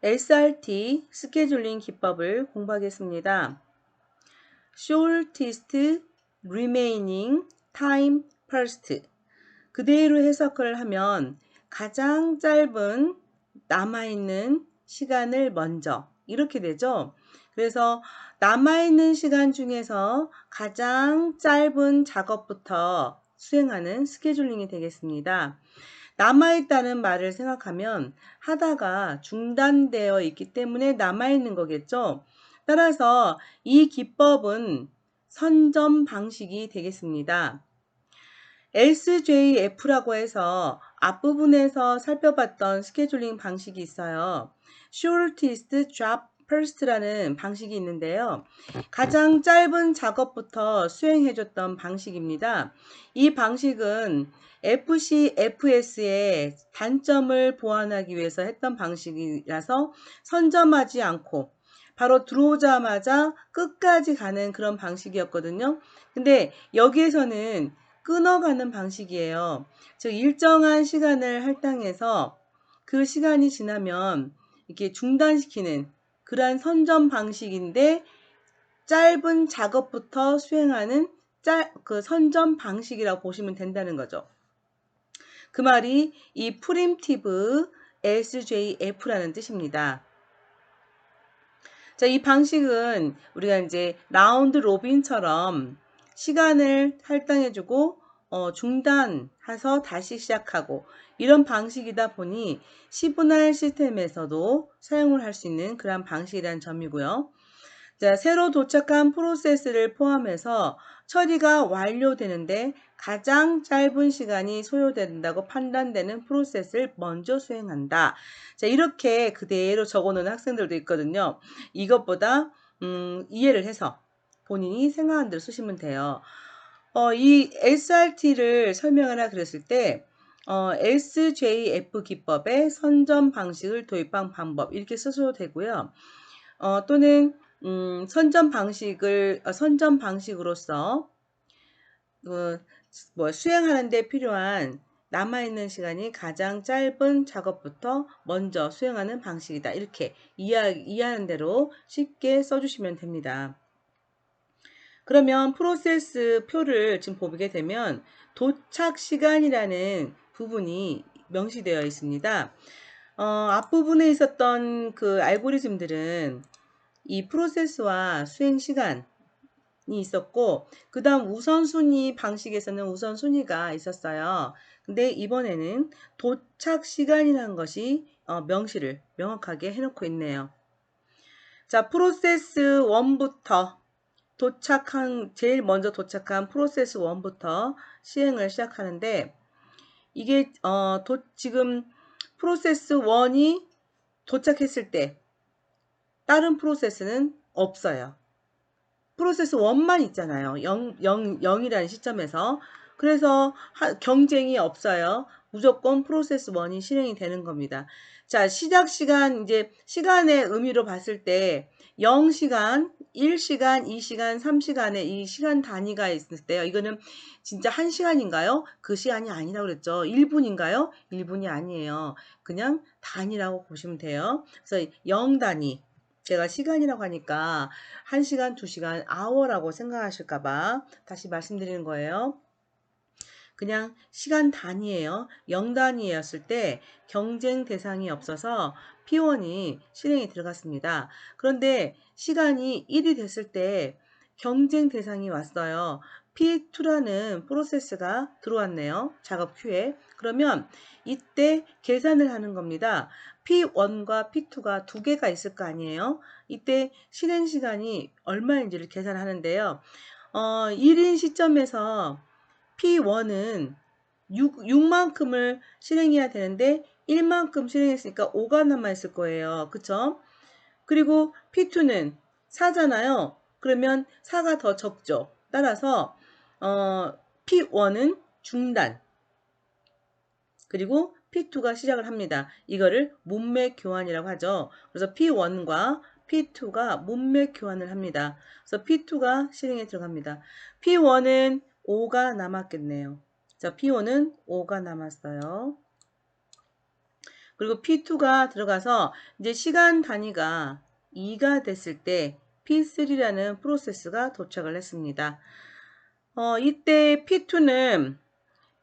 SRT 스케줄링 기법을 공부하겠습니다. Shortest remaining time first. 그대로 해석을 하면 가장 짧은 남아있는 시간을 먼저 이렇게 되죠. 그래서 남아있는 시간 중에서 가장 짧은 작업부터 수행하는 스케줄링이 되겠습니다. 남아있다는 말을 생각하면 하다가 중단되어 있기 때문에 남아있는 거겠죠. 따라서 이 기법은 선점 방식이 되겠습니다. SJF라고 해서 앞부분에서 살펴봤던 스케줄링 방식이 있어요. Shortest Job First라는 방식이 있는데요. 가장 짧은 작업부터 수행해줬던 방식입니다. 이 방식은 FCFS의 단점을 보완하기 위해서 했던 방식이라서 선점하지 않고 바로 들어오자마자 끝까지 가는 그런 방식이었거든요. 근데 여기에서는 끊어가는 방식이에요. 즉 일정한 시간을 할당해서 그 시간이 지나면 이렇게 중단시키는 그러한 선점 방식인데 짧은 작업부터 수행하는 그 선점 방식이라고 보시면 된다는 거죠. 그 말이 이 프리임티브 SJF라는 뜻입니다. 자, 이 방식은 우리가 이제 라운드 로빈처럼 시간을 할당해주고 중단해서 다시 시작하고 이런 방식이다 보니 시그널 시스템에서도 사용을 할 수 있는 그런 방식이라는 점이고요. 자, 새로 도착한 프로세스를 포함해서 처리가 완료되는데 가장 짧은 시간이 소요된다고 판단되는 프로세스를 먼저 수행한다. 자, 이렇게 그대로 적어놓은 학생들도 있거든요. 이것보다 이해를 해서 본인이 생각한 대로 쓰시면 돼요. 이 SRT를 설명하라 그랬을 때 SJF 기법의 선점 방식을 도입한 방법 이렇게 쓰셔도 되고요. 또는 선점 방식으로서 수행하는 데 필요한 남아있는 시간이 가장 짧은 작업부터 먼저 수행하는 방식이다. 이렇게 이해하는 대로 쉽게 써주시면 됩니다. 그러면 프로세스 표를 지금 보게 되면 도착 시간이라는 부분이 명시되어 있습니다. 앞부분에 있었던 그 알고리즘들은 이 프로세스와 수행 시간이 있었고 그 다음 우선순위 방식에서는 우선순위가 있었어요. 근데 이번에는 도착 시간이라는 것이 명시를 명확하게 해놓고 있네요. 자, 프로세스 1부터 제일 먼저 도착한 프로세스 1부터 시행을 시작하는데 이게 지금 프로세스 1이 도착했을 때 다른 프로세스는 없어요. 프로세스 1만 있잖아요. 0이라는 시점에서. 그래서 경쟁이 없어요. 무조건 프로세스 1이 실행이 되는 겁니다. 자, 시작 시간, 이제 시간의 의미로 봤을 때 0시간, 1시간, 2시간, 3시간의 이 시간 단위가 있을 때요. 이거는 진짜 1시간인가요? 그 시간이 아니라고 그랬죠. 1분인가요? 1분이 아니에요. 그냥 단위라고 보시면 돼요. 그래서 0단위. 제가 시간이라고 하니까 1시간, 2시간, hour라고 생각하실까봐 다시 말씀드리는 거예요. 그냥 시간 단위예요. 0단위였을 때 경쟁 대상이 없어서 P1이 실행이 들어갔습니다. 그런데 시간이 1이 됐을 때 경쟁 대상이 왔어요. P2라는 프로세스가 들어왔네요. 작업 큐에. 그러면 이때 계산을 하는 겁니다. P1과 P2가 두 개가 있을 거 아니에요. 이때 실행 시간이 얼마인지를 계산하는데요. 1인 시점에서 P1은 6만큼을 실행해야 되는데 1만큼 실행했으니까 5가 남아있을 거예요. 그쵸? 그리고 P2는 4잖아요. 그러면 4가 더 적죠. 따라서 P1은 중단 그리고 P2가 시작을 합니다. 이거를 문맥 교환이라고 하죠. 그래서 P1과 P2가 문맥 교환을 합니다. 그래서 P2가 실행에 들어갑니다. P1은 5가 남았겠네요. 자, P1은 5가 남았어요. 그리고 P2가 들어가서 이제 시간 단위가 2가 됐을 때 P3라는 프로세스가 도착을 했습니다. 이때 P2는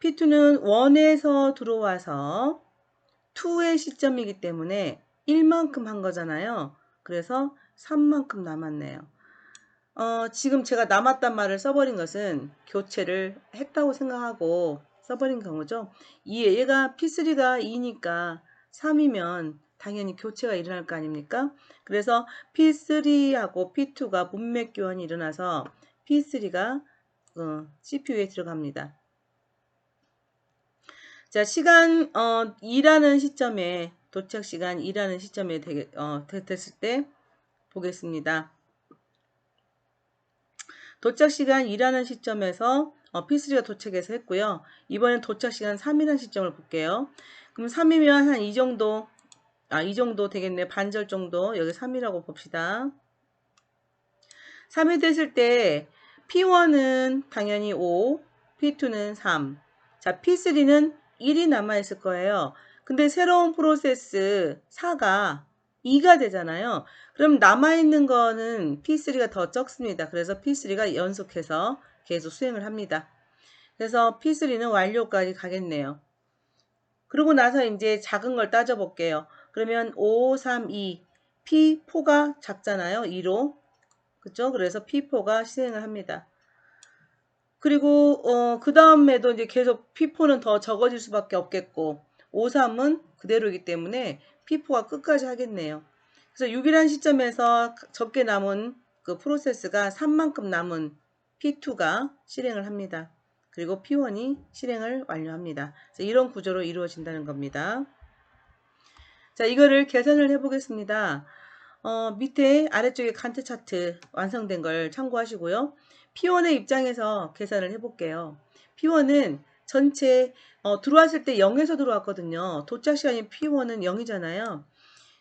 1에서 들어와서 2의 시점이기 때문에 1만큼 한 거잖아요. 그래서 3만큼 남았네요. 지금 제가 남았단 말을 써버린 것은 교체를 했다고 생각하고 써버린 경우죠. 얘가 P3가 2니까 3이면 당연히 교체가 일어날 거 아닙니까? 그래서 P3하고 P2가 문맥 교환이 일어나서 P3가 CPU에 들어갑니다. 자, 시간 2라는 시점에 도착 시간 2라는 시점에 됐을 때 보겠습니다. 도착 시간 2라는 시점에서 P3가 도착해서 했고요. 이번엔 도착 시간 3이라는 시점을 볼게요. 그럼 3이면 한 이 정도, 이 정도 되겠네. 반절 정도. 여기 3이라고 봅시다. 3이 됐을 때 P1은 당연히 5, P2는 3. 자, P3는 1이 남아있을 거예요. 근데 새로운 프로세스 4가 2가 되잖아요. 그럼 남아있는 거는 P3가 더 적습니다. 그래서 P3가 연속해서 계속 수행을 합니다. 그래서 P3는 완료까지 가겠네요. 그러고 나서 이제 작은 걸 따져볼게요. 그러면 5, 3, 2, P4가 작잖아요. 2로. 그쵸? 그래서 P4가 실행을 합니다. 그리고 그 다음에도 이제 계속 P4는 더 적어질 수밖에 없겠고 5, 3은 그대로이기 때문에 P4가 끝까지 하겠네요. 그래서 6이라는 시점에서 적게 남은 그 프로세스가 3만큼 남은 P2가 실행을 합니다. 그리고 P1이 실행을 완료합니다. 이런 구조로 이루어진다는 겁니다. 자, 이거를 계산을 해보겠습니다. 밑에 아래쪽에 간트 차트 완성된 걸 참고하시고요. P1의 입장에서 계산을 해볼게요. P1은 전체 들어왔을 때 0에서 들어왔거든요. 도착 시간이 P1은 0이잖아요.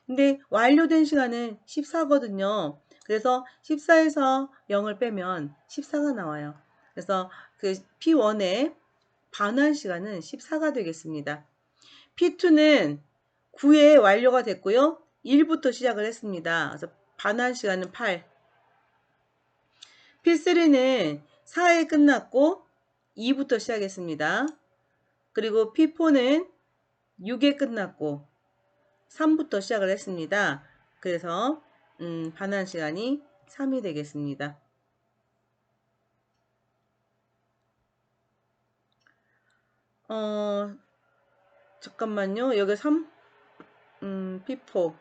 근데 완료된 시간은 14거든요. 그래서 14에서 0을 빼면 14가 나와요. 그래서 그 P1의 반환 시간은 14가 되겠습니다. P2는 9에 완료가 됐고요. 1부터 시작을 했습니다. 그래서 반환 시간은 8. P3는 4에 끝났고 2부터 시작했습니다. 그리고 P4는 6에 끝났고 3부터 시작을 했습니다. 그래서 반환 시간이 3이 되겠습니다. 잠깐만요. 여기 3, P4.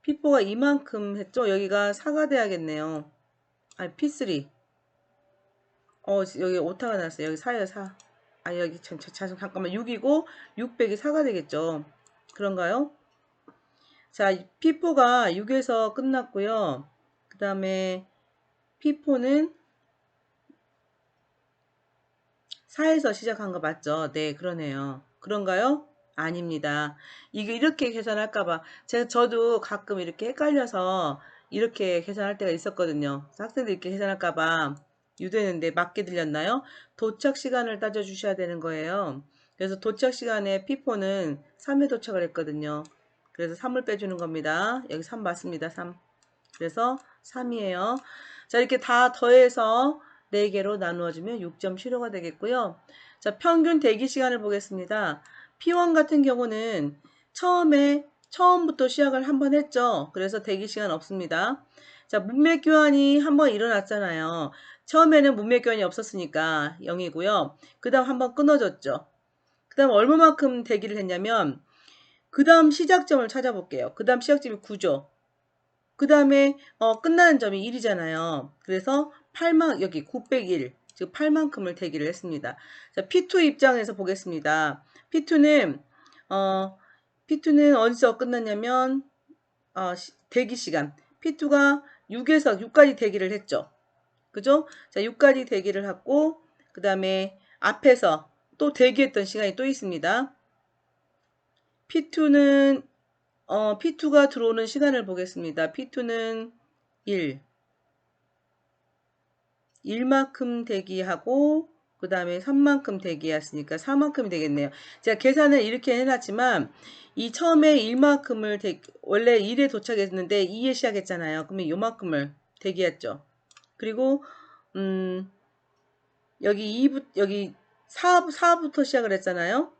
P4가 이만큼 했죠? 여기가 4가 돼야겠네요. P3. 여기 오타가 났어요. 여기 4예요, 4. 여기 잠깐만. 6이고 600이 4가 되겠죠. 그런가요? 자, P4가 6에서 끝났고요. 그 다음에 P4는 4에서 시작한 거 맞죠? 네, 그러네요. 그런가요? 아닙니다. 이게 이렇게 계산할까봐 저도 가끔 이렇게 헷갈려서 이렇게 계산할 때가 있었거든요. 학생들 이렇게 계산할까봐 유도했는데 맞게 들렸나요? 도착 시간을 따져주셔야 되는 거예요. 그래서 도착 시간에 P4는 3에 도착을 했거든요. 그래서 3을 빼주는 겁니다. 여기 3 맞습니다. 3. 그래서 3이에요. 자, 이렇게 다 더해서 4개로 나누어주면 6.75가 되겠고요. 자, 평균 대기 시간을 보겠습니다. P1 같은 경우는 처음부터 시작을 한번 했죠. 그래서 대기 시간 없습니다. 자, 문맥 교환이 한번 일어났잖아요. 처음에는 문맥 교환이 없었으니까 0이고요. 그 다음 한번 끊어졌죠. 그 다음 얼마만큼 대기를 했냐면 그 다음 시작점을 찾아볼게요. 그 다음 시작점이 9죠. 그 다음에 끝나는 점이 1이잖아요. 그래서 8만 여기 901, 즉 8만큼을 대기를 했습니다. 자, P2 입장에서 보겠습니다. P2는 어디서 끝났냐면 대기 시간. P2가 6에서 6까지 대기를 했죠. 그죠? 자, 6까지 대기를 하고 그 다음에 앞에서 또 대기했던 시간이 또 있습니다. P2가 들어오는 시간을 보겠습니다. P2는 1. 1만큼 대기하고 그 다음에 3만큼 대기했으니까 4만큼이 되겠네요. 제가 계산을 이렇게 해놨지만 이 처음에 1만큼을 원래 1에 도착했는데 2에 시작했잖아요. 그러면 요만큼을 대기했죠. 그리고 여기 4부터 시작을 했잖아요.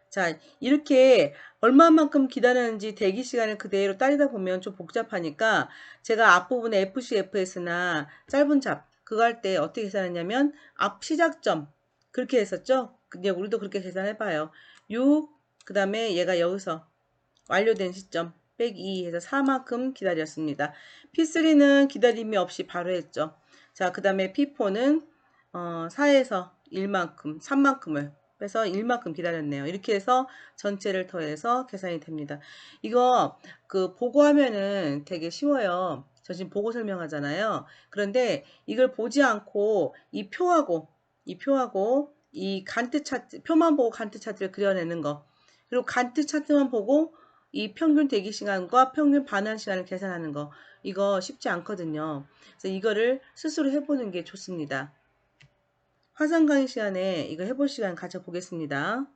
자, 이렇게 얼마만큼 기다렸는지 대기 시간을 그대로 따지다 보면 좀 복잡하니까 제가 앞부분에 FC, FS나 짧은 잡 그거 할 때 어떻게 계산했냐면 앞 시작점 그렇게 했었죠. 근데 우리도 그렇게 계산해봐요. 6, 그 다음에 얘가 여기서 완료된 시점 빼기 2 해서 4만큼 기다렸습니다. P3는 기다림이 없이 바로 했죠. 자, 그 다음에 P4는 4에서 1만큼, 3만큼을 빼서 1만큼 기다렸네요. 이렇게 해서 전체를 더해서 계산이 됩니다. 이거 보고하면은 되게 쉬워요. 저 지금 보고 설명하잖아요. 그런데 이걸 보지 않고 이 표하고 이 간트 차트, 표만 보고 간트 차트를 그려내는 거. 그리고 간트 차트만 보고 이 평균 대기 시간과 평균 반환 시간을 계산하는 거. 이거 쉽지 않거든요. 그래서 이거를 스스로 해보는 게 좋습니다. 화상 강의 시간에 이거 해볼 시간 가져보겠습니다.